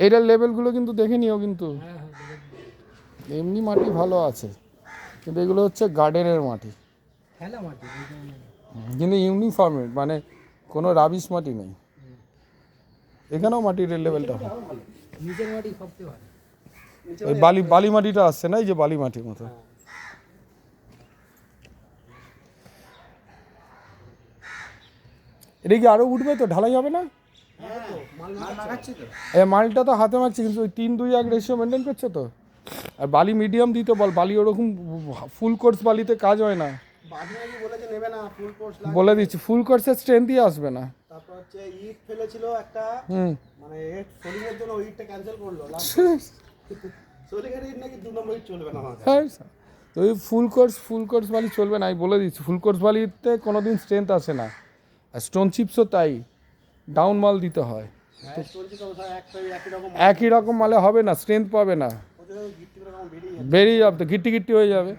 এটার লেভেলগুলো কিন্তু দেখে নিও কিন্তু। এমনি মাটি ভালো আছে, কিন্তু এগুলো হচ্ছে গার্ডেনের মাটি, কিন্তু ইউনিফর্মের, মানে কোনো রাবিশ মাটি নেই। এখানেও মাটির লেভেলটা নিজের মাটি সবচেয়ে ভালো। ওই বালি মাটিটা আসছে না, এই যে বালি মাটির মতো। এটা কি আরো উঠবে তো, ঢালাই হবে না? মালটা তো হাতে মারছি, কিন্তু ওই 3-2-1 রেশিও মেনটেন করছে তো। আর বালি মিডিয়াম দিতে বল, বালি ওরকম ফুল কোর্স বালিতে কাজ হয় না। বলে দিচ্ছি, ফুল কোর্সের স্ট্রেংথই আসবে না। তারপর হচ্ছে ইট ফেলেছিল একটা, মানে সোলিং এর জন্য ইটটা ক্যান্সেল করলো। সোলিং এর ইট নাকি 2 নম্বর ইট চলবে না আমাদের। হ্যাঁ, তো ওই ফুল কোর্স বালি চলবে না, আমি বলে দিচ্ছি। ফুল কোর্স বালিতে কোনোদিন স্ট্রেংথ আসে না। আর স্টোন চিপসও তাই, ডাউন মাল দিতে হয়। একই রকম মালে হবে না, স্ট্রেংথ পাবে না, বেরিয়ে যাবে তো, গিট্টি হয়ে যাবে।